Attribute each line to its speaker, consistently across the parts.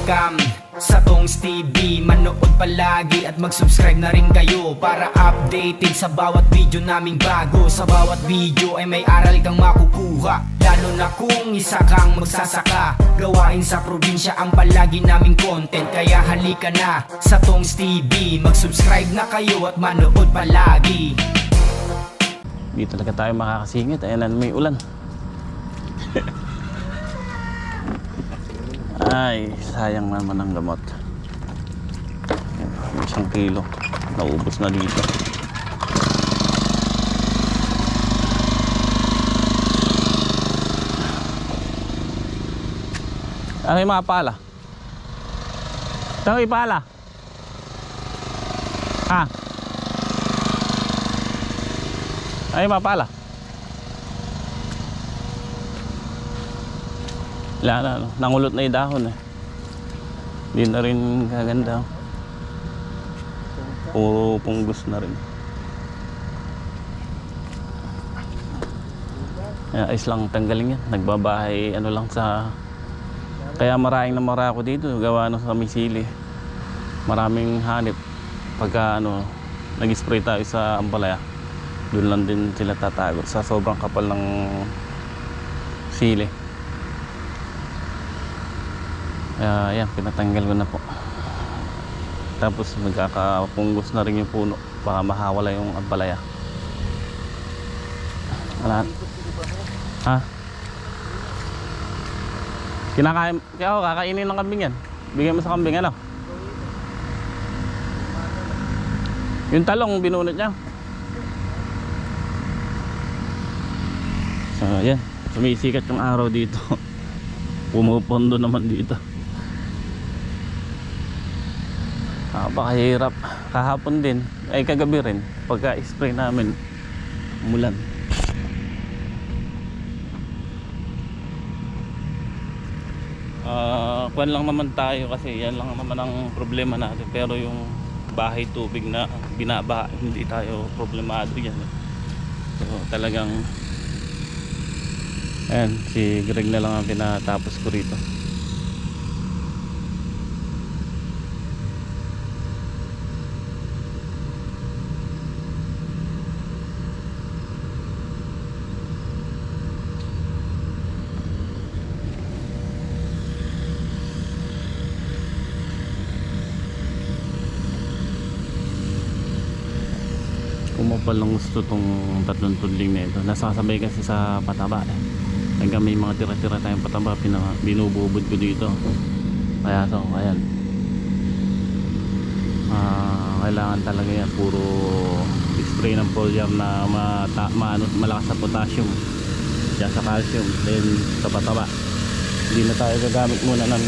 Speaker 1: welcome sa Tongs TV. Manood palagi at mag-subscribe na rin kayo para updated sa bawat video naming bago. Sa bawat video ay may aral kang makukuha, lalo na kung isa kang magsasaka. Gawain sa probinsya ang palagi naming content, kaya halika na sa Tongs TV. Mag-subscribe na kayo at manood palagi.
Speaker 2: Di talaga tayo makakasingit. Ayan na, may ulan. Ay, sayang naman ang gamot. Ayan, 1 kilo. Naubos na dito. Ano yung mga pala? Ito yung pala? Ha? Ay, mga pala? Wala na, nangulot na yung dahon eh. Hindi na rin kaganda. Puro punggos na rin. Ayos lang tanggalin yan. Nagbabahay ano lang sa... Kaya maraming namara ako dito. Gawa na sa misili. Maraming hanip. Pagka ano, nag-spray tayo sa ampalaya, doon lang din sila tatago sa sobrang kapal ng sili. Kaya yan, pinatanggal ko na po. Tapos magkakapunggos na rin yung puno, baka mahawala yung ampalaya. Wala. Ha? Kinakain, kaya ako kakainin ng kambing yan. Bigyan mo sa kambing ano? Yung talong binunot niya. So yan, sumisikat yung araw dito. Pumupondo naman dito. Napakahirap. Kahapon din, ay kagabi rin, pagka-spray namin, umulan. Kuwan lang naman tayo kasi yan lang naman ang problema natin. Pero yung bahay tubig na binabaha, hindi tayo problemado yan. So talagang ayan, si Greg na lang ang pinatapos ko rito. Kumapal lang gusto tong 3 tudling na ito. Nasasabay kasi sa pataba eh. Hanggang may mga tira-tira tayong pataba, binububod ko dito. Kaya so, ayan. Kailangan talaga yan. Puro spray ng foliar na malakas sa potassium, kaya sa calcium, then sa pataba. Hindi na tayo gagamit muna ng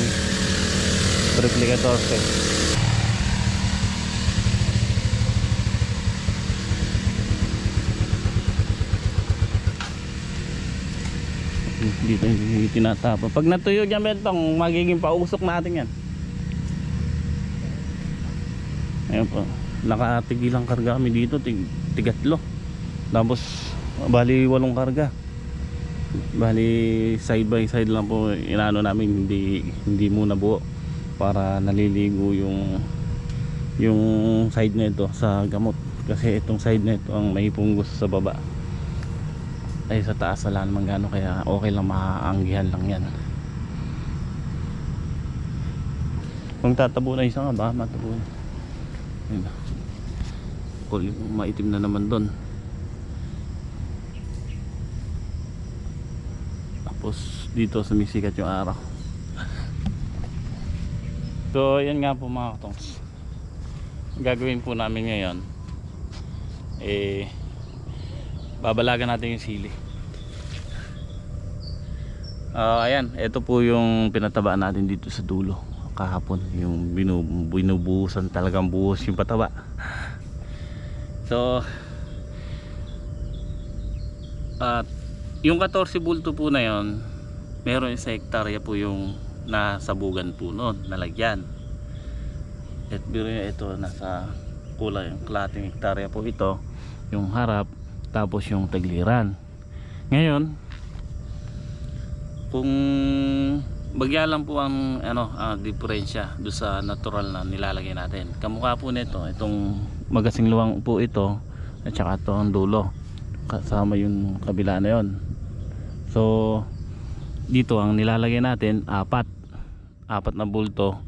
Speaker 2: replicator eh. Dito yung tinatapon. Pag natuyo dyan bentong, magiging pausok natin yan. Ayan po, nakatigilang karga kami dito, tigatlo. Tapos bali 8 karga. Bali side by side lang po inaano namin, hindi muna buo para naliligo yung side na ito sa gamot. Kasi itong side na ito ang may punggos sa baba. Ay sa taas wala naman gano'n, kaya okay lang, maaanggihan lang yan. Kung tatabo na isa nga, baka matabo na. Maitim na naman doon. Tapos dito sumisikat yung araw. So yan nga po mga katongs, gagawin po namin ngayon babalagan natin yung sili. Ayan, ito po yung pinataba natin dito sa dulo kahapon. Yung binubuhusan, talagang buhos yung pataba. So yung 14 bulto po na yon, meron sa hektarya po yung nasabugan po noon, nalagyan. At biro nyo, ito nasa kulang, kalating hektarya po ito, yung harap, tapos yung tagliran. Ngayon kung Bagya lang po ang diferensya do sa natural na nilalagay natin. Kamukha po nito, itong magasing luwang po ito at saka ito ang dulo. Kasama yung kabila na yon. So dito ang nilalagay natin apat na bulto.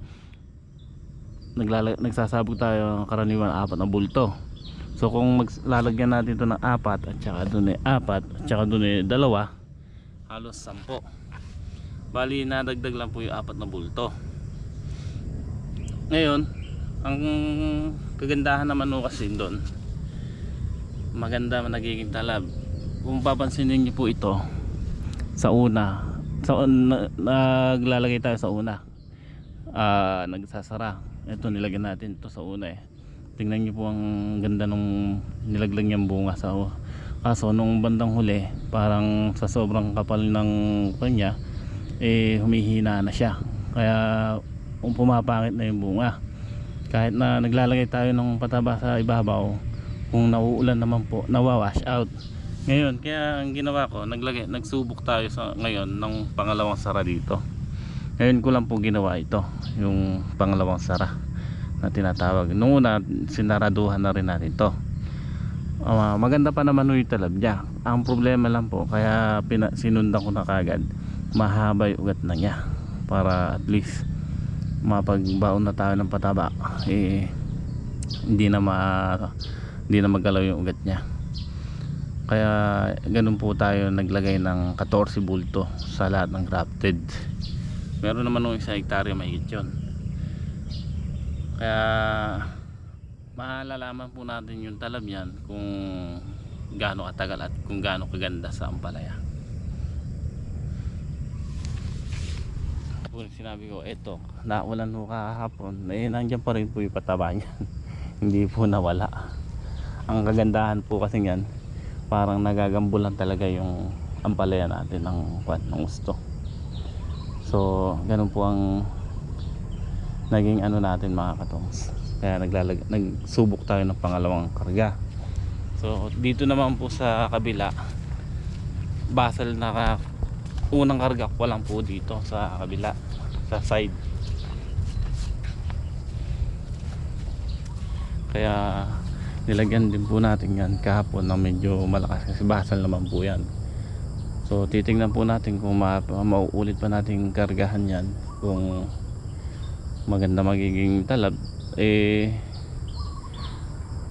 Speaker 2: Nagsasabog tayo karaniwan apat na bulto. So kung maglalagyan natin ito ng apat at saka doon ay apat at saka doon ay dalawa, halos 10. Bali nadagdag lang po yung apat na bulto. Ngayon ang kagandahan naman o kasi doon, maganda nagiging talab. Kung papansinin niyo po ito sa una, naglalagay tayo sa una, nagsasara. Ito nilagyan natin ito sa una tingnan niyo po ang ganda nung nilaglag niyang bunga sa kaso nung bandang huli parang sa sobrang kapal ng kanya humihina na siya, kaya pumapangit na yung bunga. Kahit na naglalagay tayo ng pataba sa ibabaw, kung nauulan naman po nawawash out. Ngayon kaya ang ginawa ko, nagsubok tayo ngayon ng pangalawang sara dito. Ngayon ko lang po ginawa ito, yung pangalawang sara na tinatawag. Noong una sinaraduhan na rin natin ito. Maganda pa naman yung talab niya. Ang problema lang po, kaya sinundan ko na kagad, mahaba yung ugat na niya para at least mapagbaon na tayo ng pataba, hindi na magalaw yung ugat niya. Kaya ganun po tayo naglagay ng 14 bulto sa lahat ng grafted. Meron naman nung 1 hektarya mahigit yun. Kaya malalaman po natin yung talab yan kung gaano katagal at kung gaano kaganda sa ampalaya. Sinabi ko, eto, naulan mo kahapon, nandiyan pa rin po yung pataba niyan. Hindi po nawala. Ang kagandahan po kasi yan, parang nagagambulan talaga yung ampalaya natin ng gusto. So ganun po ang naging natin mga katongs. Kaya nagsubok tayo ng pangalawang karga. So dito naman po sa kabila, basal na unang karga ko lang po dito sa kabila, sa side. Kaya nilagyan din po natin yan kahapon na medyo malakas kasi basal naman po yan. So titingnan po natin kung mauulit pa natin kargahan yan, kung maganda magiging talab,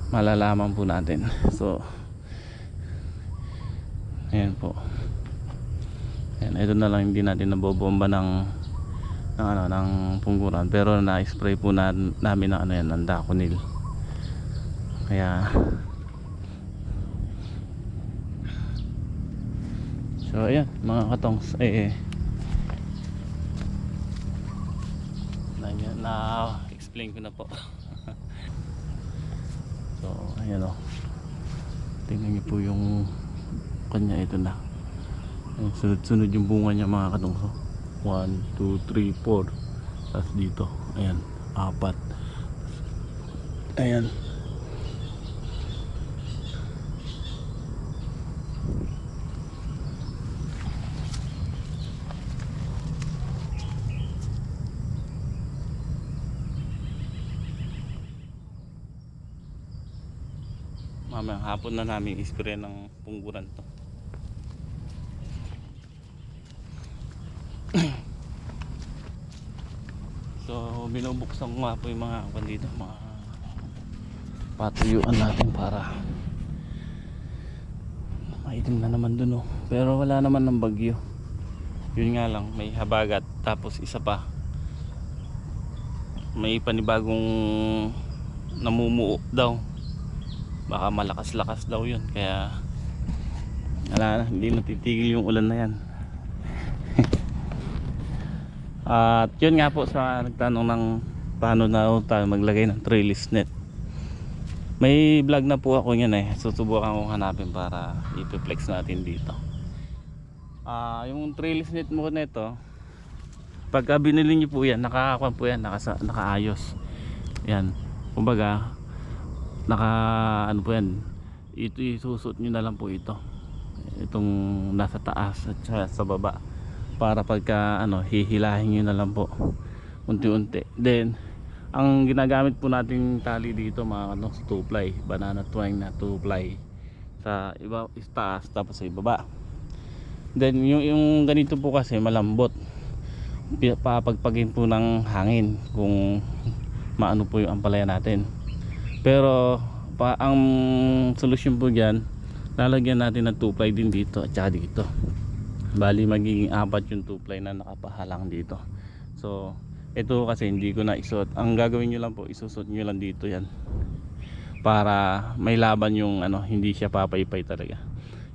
Speaker 2: malalaman po natin. So ayan po, ayan, ito na lang, hindi natin nabobomba ng pungguran, pero na-spray po namin ng Daconil. Kaya so ayan mga katongs, na explain ko na po. So ayan tingnan niyo po yung kanya, ito na sunod-sunod yung bunga niya mga katongs. 1, 2, 3, 4, tapos dito ayan 4, ayan. Mamayang hapon na namin ispray ng pungguran to. So binubuksan ko nga po yung mga dito, mga patuyuan natin para maitim na naman dun pero wala naman ng bagyo. Yun nga lang, may habagat, tapos isa pa may panibagong namumuo daw, baka malakas-lakas daw yun, kaya wala na, hindi natitigil yung ulan na yan. At yun nga po, sa nagtanong ng paano na tayo maglagay ng trellis net, may vlog na po ako yun susubukan kong hanapin para ipiplex natin dito. Yung trellis net mo nito, pagka binili nyo po yan, nakakuha po yan, nakaayos yan, kumbaga po yan, ito isusot nyo na lang po itong nasa taas at sa baba, para pagka hihilahin nyo na lang po unti-unti. Then ang ginagamit po nating tali dito mga 2 ply, banana twine na 2 ply sa iba taas tapos sa ibaba. Then yung ganito po kasi malambot, papagpagin po ng hangin kung maano po yung ampalaya natin. Pero ang solusyon po dyan, lalagyan natin ng 2 ply din dito at saka dito. Bali magiging 4 yung 2 ply na nakapahalang dito. So ito kasi hindi ko na isuot. Ang gagawin nyo lang po, isusot nyo lang dito yan para may laban yung hindi siya papaypay talaga.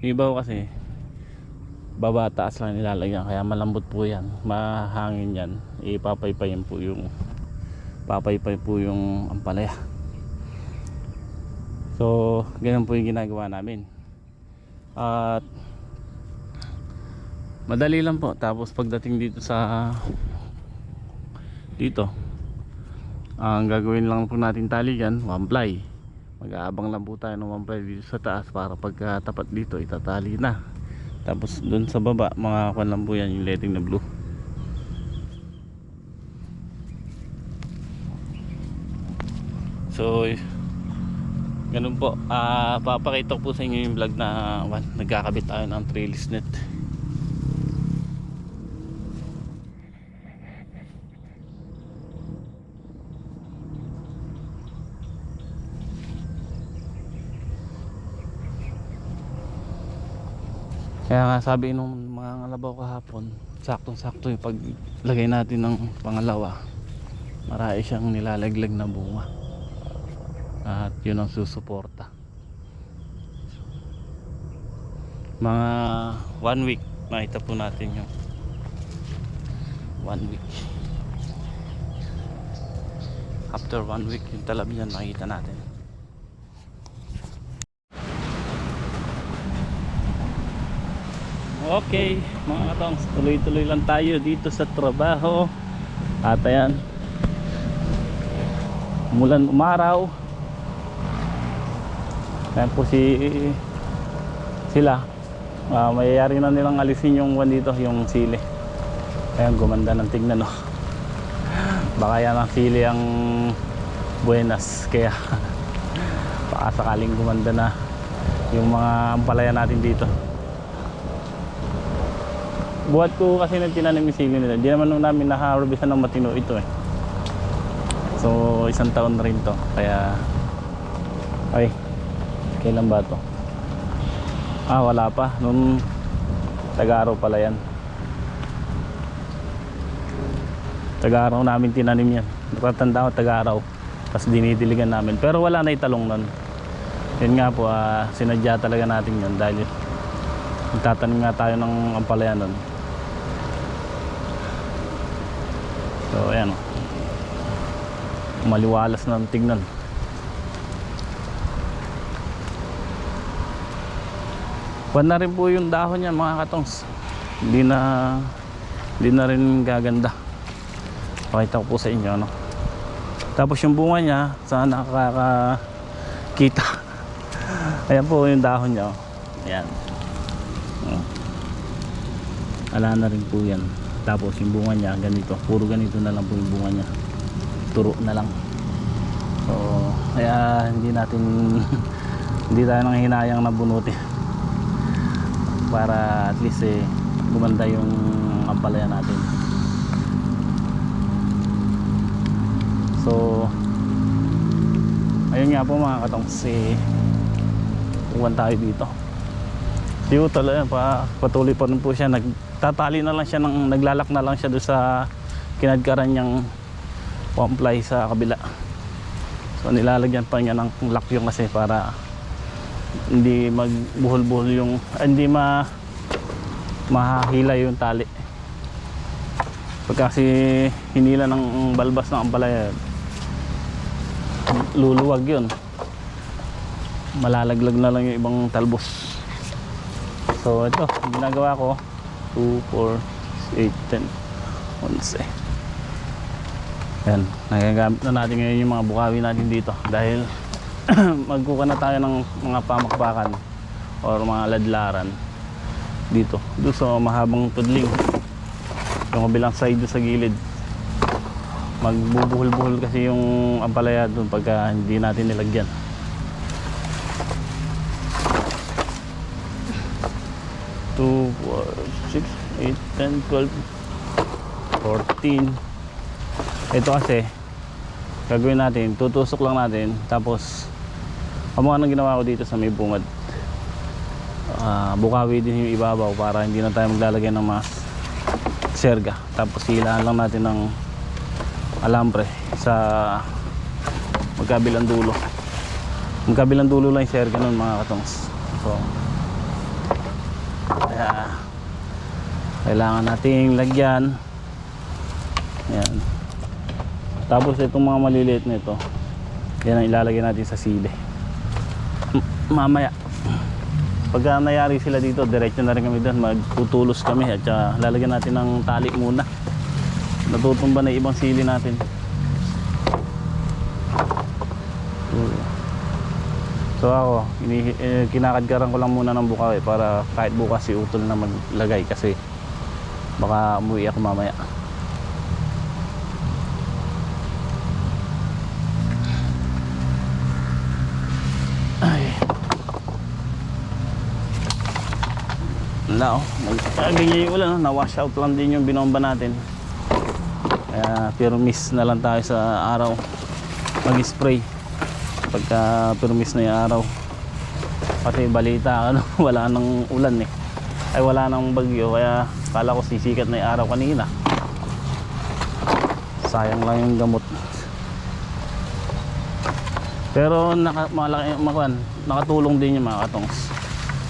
Speaker 2: Yung iba ko kasi baba taas lang nilalagyan, kaya malambot po yan, mahangin yan, ipapaypay po yung ampalaya. So ganun po yung ginagawa namin at madali lang po. Tapos pagdating dito ang gagawin lang po natin tali yan, 1 ply. Mag-aabang lang po tayo ng 1 ply dito sa taas para pagka tapat dito itatali na. Tapos dun sa baba mga kwan lang po yan, yung letting na blue. So ganun po, papakita ko po sa inyo yung vlog na nagkakabit tayo ng trellis net. Kaya nga sabi nung mga ngalabaw kahapon, saktong-sakto yung paglagay natin ng pangalawa, marami siyang nilalaglag na bunga at yun ang susuporta. Mga 1 week makita po natin yung 1 week. After 1 week yung talab yan makita natin. Okay mga katongs, tuloy-tuloy lang tayo dito sa trabaho. At ayan, umulan umaraw. Ayan po sila mayayari na nilang alisin yung dito, yung sili. Ayan, gumanda ng tignan baka yan ang sili ang buenas, kaya baka sakaling gumanda na yung mga ampalaya natin dito. Buhat ko kasi nang tinanim yung sili nila, hindi naman namin naharbisan ng matino ito So 1 taon na rin to, kaya kailan ba to? Wala pa, nung Tag-araw pala yan. Tag-araw namin tinanim yan, natatanda ko Tag-araw, tapos dinidiligan namin, pero wala na italong nun. Yun nga po, sinadya talaga natin yun dahil magtatanim nga tayo ng ampalaya nun. So ayan, maliwalas na tignan. Kuwan na rin po yung dahon niya mga katongs, hindi na rin gaganda. Pakita ko po sa inyo, no? Tapos yung bunga niya, sana nakakakita. Ayan po yung dahon niya, ayan. Ala na rin po yan. Tapos yung bunga niya ganito, puro ganito na lang po yung bunga niya, turo na lang. So kaya hindi tayo nang hinayang na bunuti para at least gumanda yung ampalaya natin. So ayun nga po mga katongs, uwan tayo dito. Si Utol, patuloy pa rin po siya, nagtatali na lang siya, naglalak na lang siya doon sa kinadkaran niyang pamplay sa kabila. So nilalagyan pa niya ng lock yung kasi para hindi magbuhol-buhol yung, hindi mahahila yung tali. Pag kasi hinila ng balbas ng ampalaya, luluwag yun, malalaglag na lang yung ibang talbos. So ito, ginagawa ko 2, 4, 8, 10, 11. Yan, nagagamit na natin ngayon yung mga bukawi natin dito dahil magkuka na tayo ng mga pamakbakan or mga ladlaran dito, doon sa mahabang tudling. yung kabilang side doon sa gilid. Magbubuhol-buhol kasi yung ampalaya doon pagka hindi natin nilagyan. 2, 4, 6, 8, 10, 12, 14. Ito kasi gagawin natin, tutusok lang natin, tapos ang ginawa ko dito sa may bungad, bukawi din yung ibabaw para hindi na tayo maglalagay ng mga serga. Tapos hilahan lang natin ng alambre sa magkabilang dulo. Magkabilang dulo lang yung serga nun mga katongs. So kaya kailangan nating lagyan. Yan. Tapos itong mga maliliit na ito, yan ang ilalagay natin sa sili mamaya. Pagka nayari sila dito, diretso na rin kami doon, magtutulos kami at lalagyan natin ng tali muna. Natutumba na ibang sili natin. So ako, kinakadkaran ko lang muna ng bukawi para kahit bukas si Utol na maglagay kasi baka umuwi ako mamaya. Ay. Wala oh, ganyan yung ulan, na-wash out lang din yung binomba natin. Kaya permis na lang tayo sa araw mag-spray pagka permis na yung araw. Kasi balita wala nang ulan eh, ay wala nang bagyo, kaya kala ko sisikat na yung araw kanina. Sayang lang yung gamot. Pero nakatulong din yung mga katongs,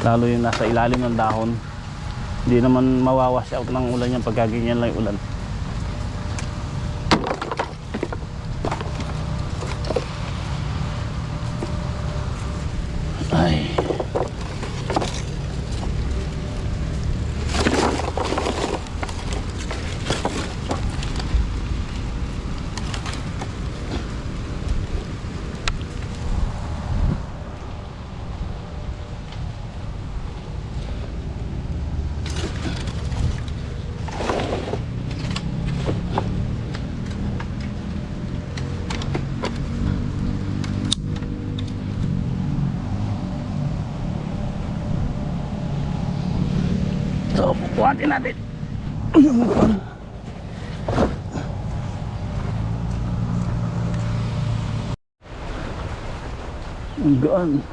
Speaker 2: lalo yung nasa ilalim ng dahon. Hindi naman mawawash out ng ulan yan pagka ganyan lang yung ulan. Ay. So, buhatin natin. Ang gaan.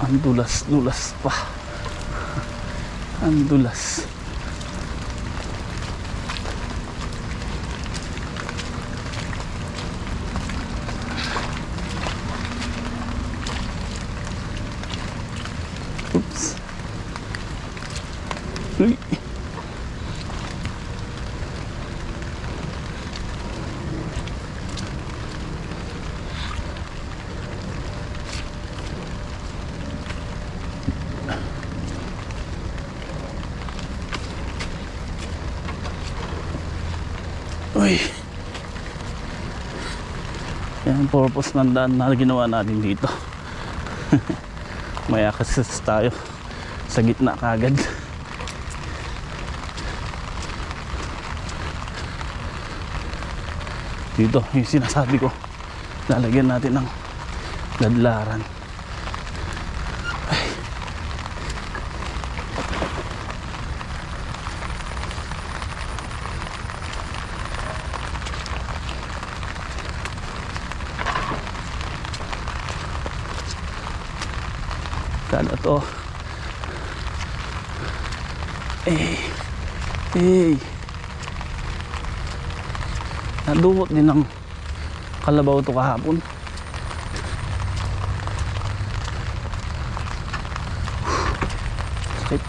Speaker 2: Ang dulas-dulas pa. Ang dulas. Oops. Uy. Uy. Yan ang purpose ng daan na ginawa natin dito. May access tayo sa gitna kagad. Dito yung sinasabi ko, lalagyan natin ng ladlaran. Ay. Sana to. Nadumot din ng kalabaw to kahapon. Sakit.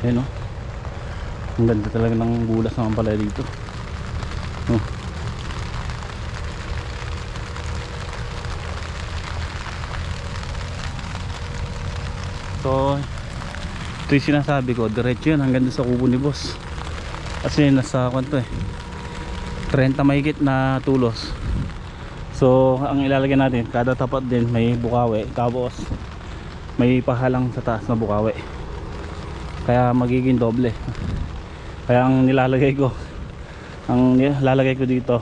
Speaker 2: Ayan o, ang ganda talaga ng bulas naman pala dito. So ito yung sinasabi ko, diretso yun hanggang doon sa kubo ni boss. Kasi nasa kwanto 30 mahigit na tulos. So ang ilalagay natin, kada tapat din may bukawi, tapos may pahalang sa taas na bukawi, kaya magiging doble. Kaya ang nilalagay ko dito,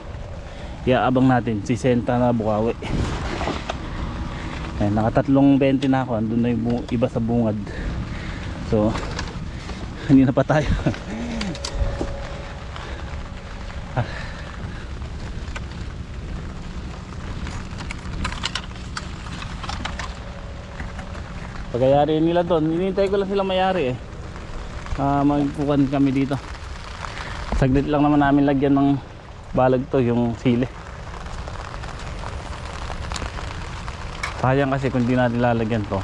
Speaker 2: iaabang natin 60 na bukawi. Ayan, nakatatlong 20 na ako, andun na yung iba sa bungad. So hindi na pa tayo. Pagkayari nila doon, hinihintay ko lang sila mayari magkukan kami dito. Saglit lang naman namin lagyan ng balag to, yung sili. Sayang kasi kung di natin lalagyan to,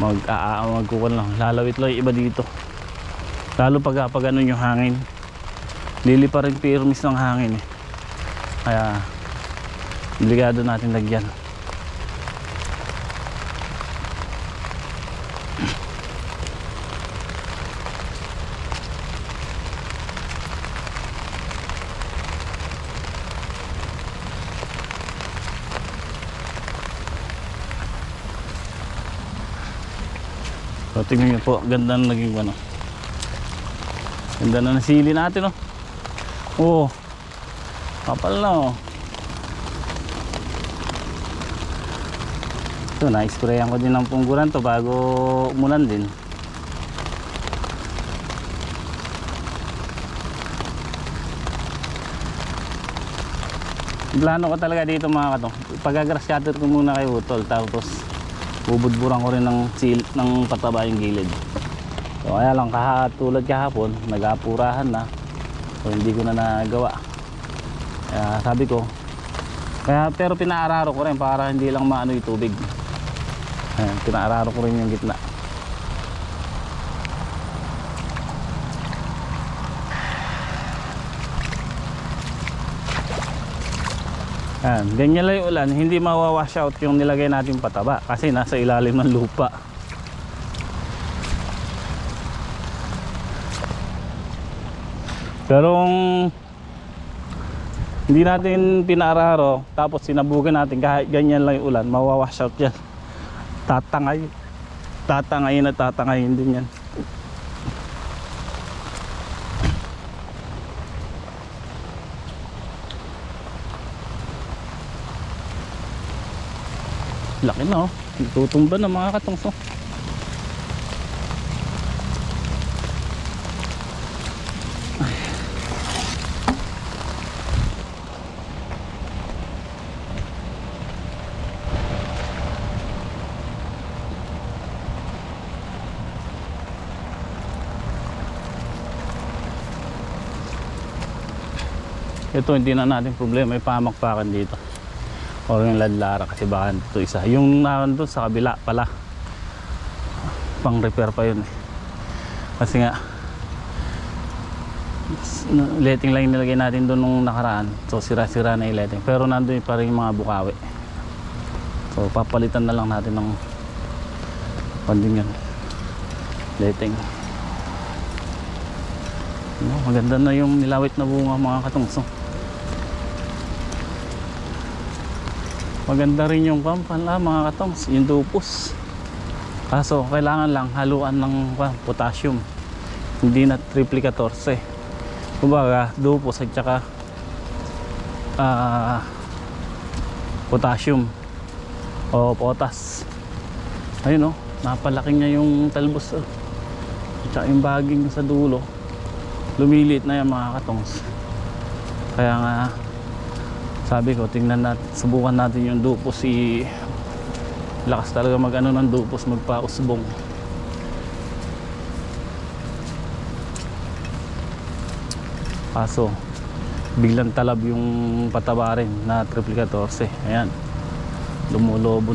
Speaker 2: magkukan lang, lalawit lang yung iba dito. Lalo pag ano yung hangin, lili pa rin pirmis ng hangin kaya obligado natin lagyan. So tingnan nyo po, ganda na naging ano, ganda na nasili natin kapal na ito, na-sprayan ko din ng pungguran to bago umulan din. Plano ko talaga dito mga katong, pag-grass cutter ko muna kay utol, tapos bubudburan ko rin ng pataba yung gilid. So kaya lang tulad kahapon, nag-apurahan na, so hindi ko na nagawa. Kaya sabi ko, pero pinaararo ko rin para hindi lang maano yung tubig. Ayan, pinaararo ko rin yung gitna. Ayan, ganyan lang yung ulan, hindi mawawash out yung nilagay natin pataba kasi nasa ilalim ng lupa. Pero hindi natin pinaararo tapos sinabugan natin, kahit ganyan lang yung ulan, mawawash out yan. Tatangayin din yan. Laki na tutumba na mga katongso. Ito hindi na natin problema, may pamakpakan dito o yung ladlara kasi baka ito isa yung nandun sa kabila pala, pang repair pa yun kasi nga letting lang nilagay natin doon nung nakaraan, so sira-sira na yung letting, pero nandun pa rin yung mga bukawi, so papalitan na lang natin ng panding yan letting. Maganda na yung nilawit na bunga mga katungso. Maganda rin yung pampala mga katongs, yung dupos. Kaso kailangan lang haluan ng potassium, hindi na triple 14. Kumbaga dupos at saka potassium o potas. Ayun napalaki niya yung talbos at saka yung baging sa dulo lumilit na yan mga katongs. Kaya nga sabi ko, tingnan natin, subukan natin yung dupos. Lakas talaga mag-ano ng dupos, magpausbong. Kaso biglang talab yung pataba rin na triple 14. Ayan, lumulobo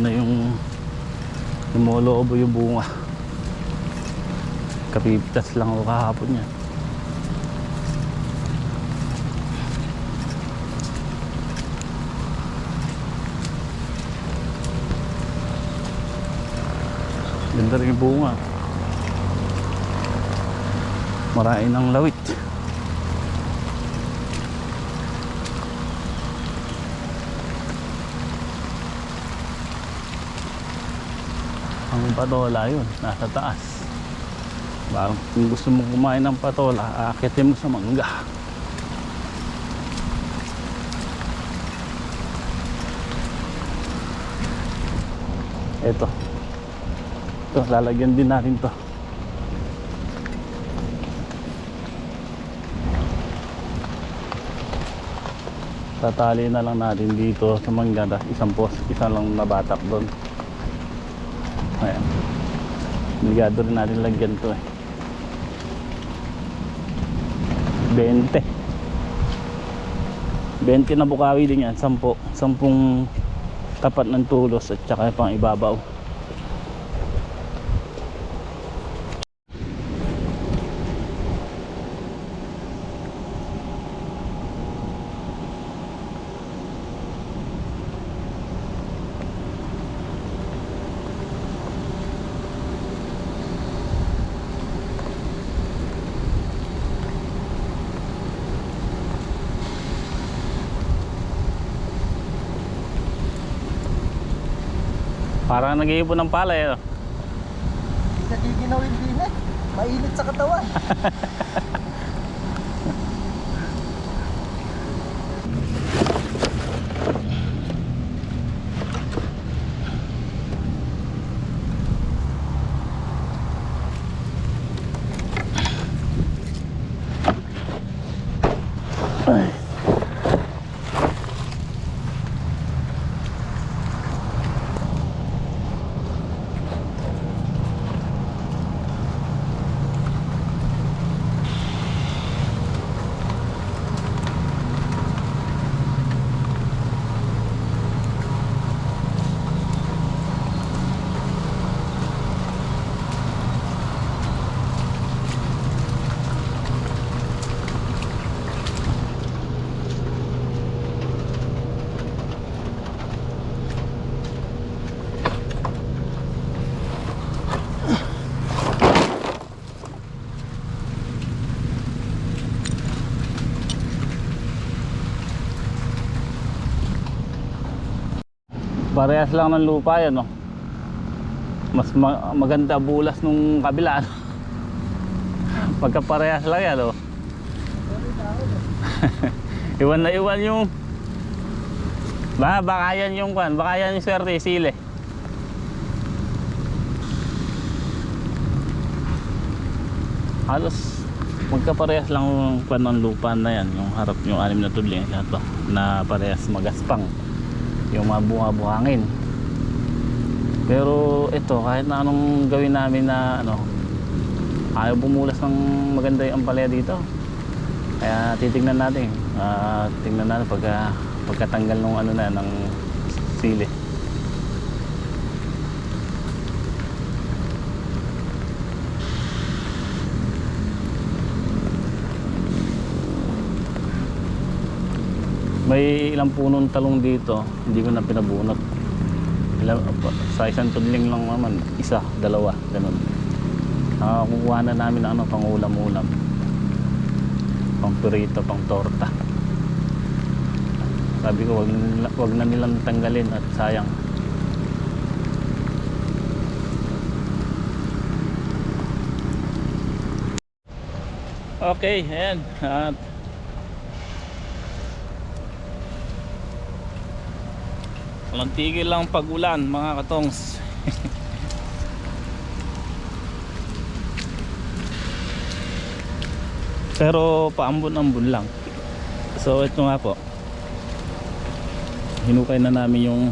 Speaker 2: yung bunga. Kapipitas lang ako kahapon yan. maganda rin yung bunga. Marami ng lawit. Ang patola yun, nasa taas. Parang kung gusto mong kumain ng patola, aakitin mo sa mangga. Ito, lalagyan din natin to. Tatali na lang natin dito sa mangga. Isa lang nabatak doon. Ayan, obligado rin natin lagyan to 20 na bukawi din yan. 10 tapat ng tulos at saka pang ibabaw. Parang nag-iipon ng palay.
Speaker 3: Nagiginawin din eh. Mainit sa katawan.
Speaker 2: Parehas lang ng lupa yan, no? Mas maganda bulas nung kabila, no? Pagkaparehas lang yan, no? Iwan na iwan yung baka yan yung kwan, baka yan yung swerte sile. Halos magkaparehas lang yung kwan ng lupa na yan, yung harap yung 6 na tudling na parehas magaspang yung mga bunga-buhangin. Pero ito, kahit na anong gawin namin na ayaw bumulas ng maganda yung ampalaya dito. Kaya titignan natin. Tingnan natin pagkatanggal ng ng sili. May ilang punong talong dito, hindi ko na pinabunot. Sa isang tudling lang naman, 1, 2, ganun. Kukuha na namin ng pang ulam-ulam, pang pirito, pang torta. Sabi ko wag na nilang tanggalin at sayang. Okay, ayan. At walang tigil lang pag-ulan, mga katongs. Pero paambon-ambon lang. So ito nga po, hinukay na namin yung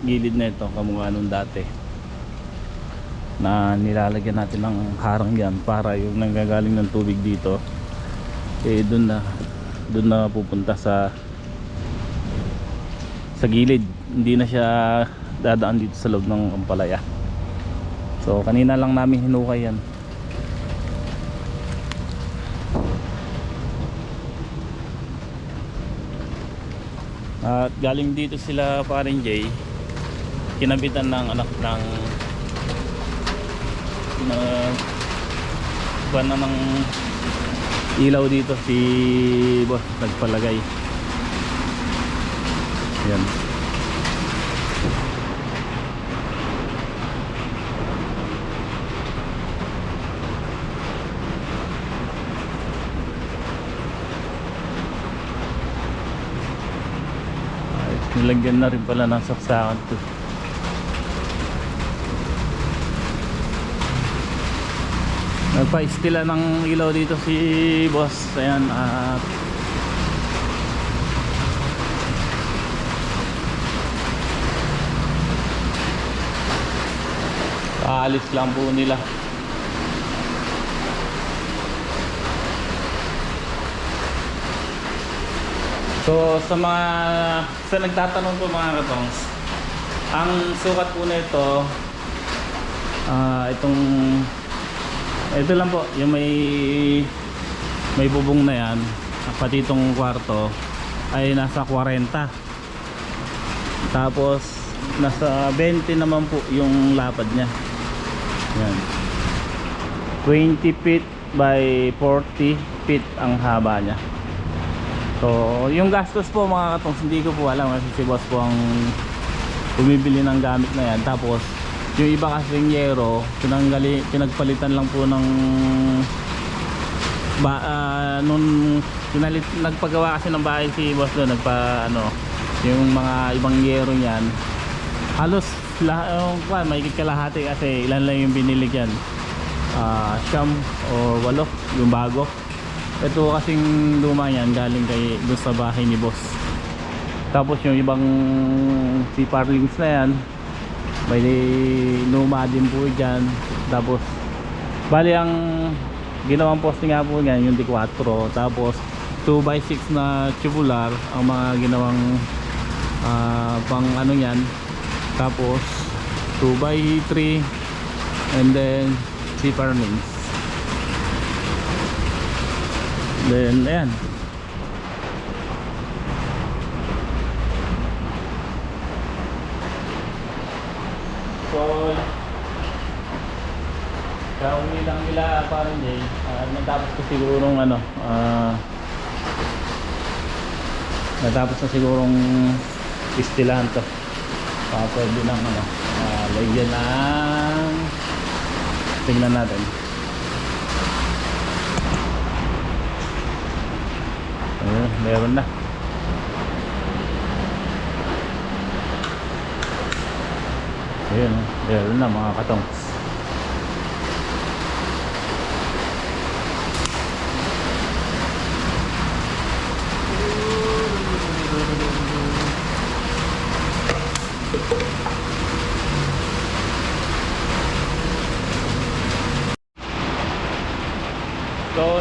Speaker 2: gilid na ito kamukha nung dati na nilalagyan natin ng harang yan para yung nanggagaling ng tubig dito doon na pupunta sa gilid, hindi na siya dadaan dito sa loob ng ampalaya. So kanina lang namin hinukay yan. At galing dito sila paring Jay, kinabitan ng anak ng buwan na ng ilaw dito si boss, nagpalagay. Yan. Nilagyan na rin pala ng saksakan to. Nagpa-istila ng ilaw dito si boss. Ayan, at aalis lang po nila. So sa nagtatanong po mga katongs, ang sukat po nito ito lang po, yung may bubong na yan, pati itong kwarto ay nasa 40, tapos nasa 20 naman po yung lapad nya. Yan, 20 feet by 40 feet ang haba nya. So yung gastos po mga katongs, hindi ko po alam kasi si boss po ang bumibili ng gamit na yan. Tapos yung iba kasing yero pinagpalitan lang po ng nagpagawa kasi ng bahay si boss doon, yung mga ibang yero niyan halos may kalahati kasi ilan lang yung binili yan, siyam o 8 yung bago. Ito kasing luma yan galing doon sa bahay ni boss. Tapos yung ibang si Parlings na yan may luma din po dyan. Tapos bali ang ginawang poste nga po yan yung D4, tapos 2x6 na tubular ang mga ginawang pang yan. Tapos 2x3 and then si Parlings. Then ayan, so kaumi lang nila parang day, natapos ko sigurong natapos na sigurong istilahan to. Pwede lang lagyan ng, tingnan natin. Ayan, meron na. Ayan, meron na mga katongs. So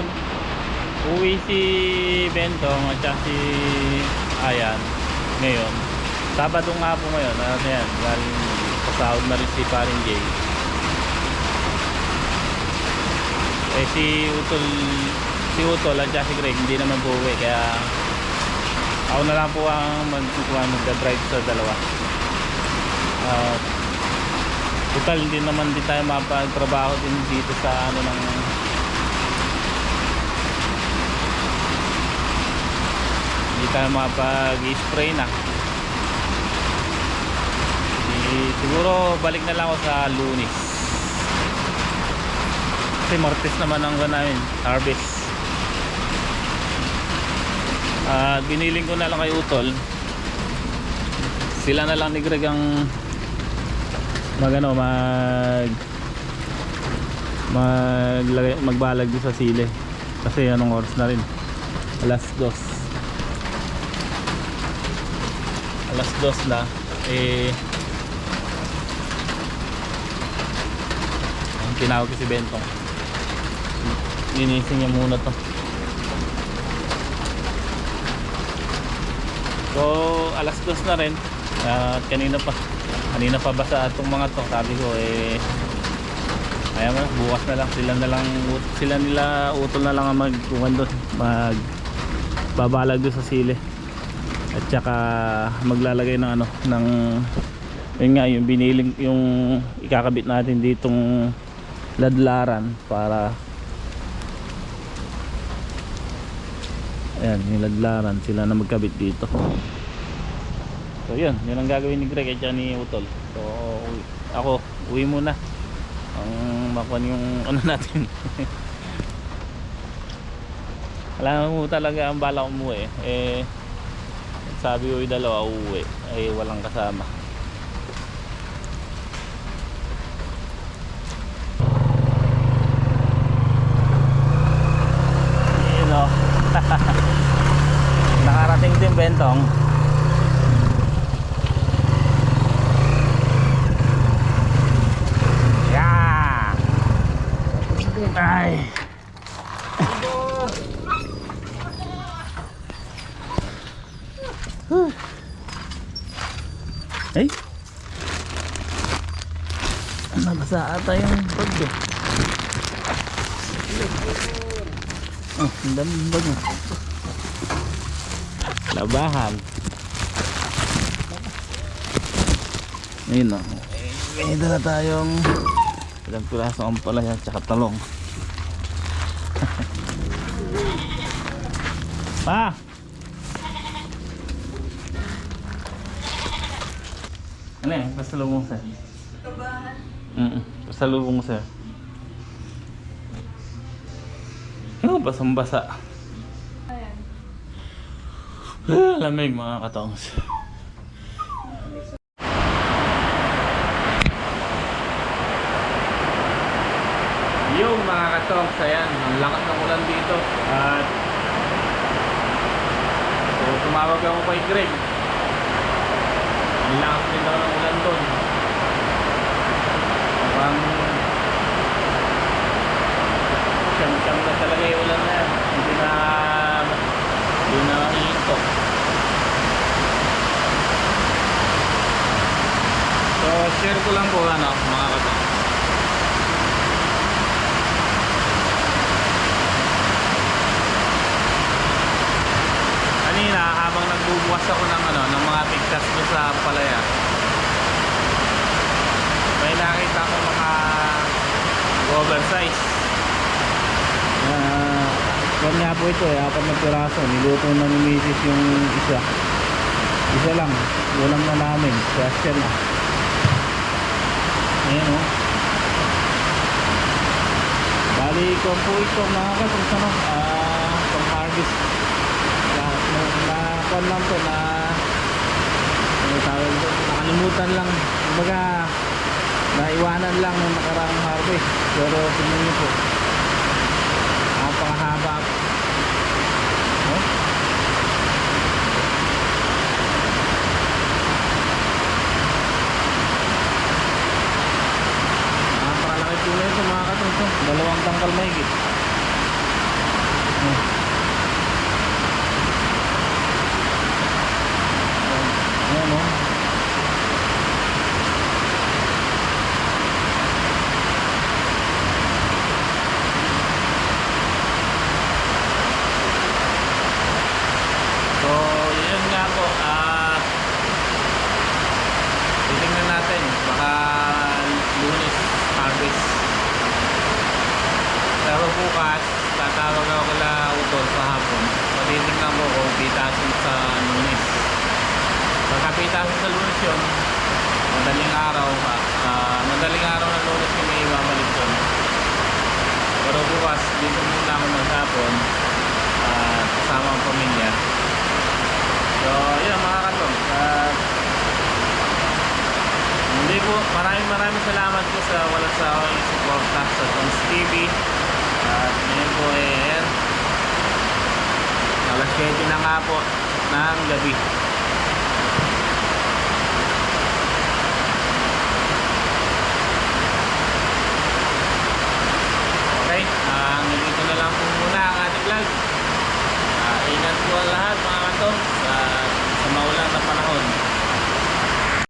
Speaker 2: uwi si Bentong at saka si Ayan ngayon. Sabado nga po ngayon. Ayan, galing pasahod na rin si Paring Jay. Si Utol at saka si Greg hindi naman po uwi, kaya ako na lang po ang magdadrive sa dalawa. Total hindi naman din tayo mapagtrabaho din dito sa hindi tayo makapag-spray na. Siguro balik na lang ako sa Lunes kasi Martes naman ang namin harvest. Biniling ko na lang kay Utol, sila na lang ni Greg ang magbalag din sa sili kasi anong oras na rin, alas 2 na ang tinawag ko si Bentong, linisin niya muna to. So alas 2 na rin at kanina pa basa itong mga to. Sabi ko ayaw mo, bukas na lang sila nila Utol na lang ang magbabalag doon sa sili at saka maglalagay ng yun nga yung biniling, yung ikakabit natin ditong ladlaran para ayan, yung ladlaran sila na magkabit dito. So yun ang gagawin ni Greg at ni Utol. So ako uwi muna ang makuha yung ano natin. Alam mo talaga ang bala umuwi sabi ko yung dalawa uuwi ay walang kasama. Yun o. Nakarating din Bentong. Yeah. Ay. Ay. Nabasa ata yung bag ko. Oh, ang dami yung bag mo. Labahan. Ayun o. May dala tayong ilang piraso ang palaya at saka talong. Pa! Ano eh? Pasalubong sir. Pasalubong sir. Ano basang-basa? Ayan. Lamig mga katongs. Yung mga katongs, ayan, ang lakas ng ulan dito. At so tumawag ako kay Greg. Ang lakas din daw ng ulan doon. Parang siyam-siyam na talaga yung ulan na yan. Hindi na hihinto. So share ko lang po ano mga katong. Kanina habang nagbubukas ako ng ng mga pigtas ko sa palaya, may nakita ko mga oversize. Kwan nga po ito 4 na piraso. Niluto na ni Mrs. yung isa lang, ulam na namin kasi na. Ayan o. Bali ko po ito mga katong pang harvest. Kwan lang po na nakalimutan lang, kumbaga naiwanan lang ng nakarang harvest. Pero tingnan nyo po ang pangahaba napakalaki po na ito mga katungtong, 2 tangkal mahigit. Ayan o. So yun nga po, titingnan natin baka Lunes harvest. Pero bukas tatawag ako kala Utol sa hapon. So titingnan ko kung pitasin sa Lunes. Pagkapitasin sa Lunes yun, madaling araw ng Lunes yung may ibabalik yun. Pero bukas dito muna ako maghapon kasama ang pamilya. So yun mga katong, hindi po, maraming salamat po sa walang sawang suporta sa Tongs TV. At ngayon po alas 7 na nga po ng gabi.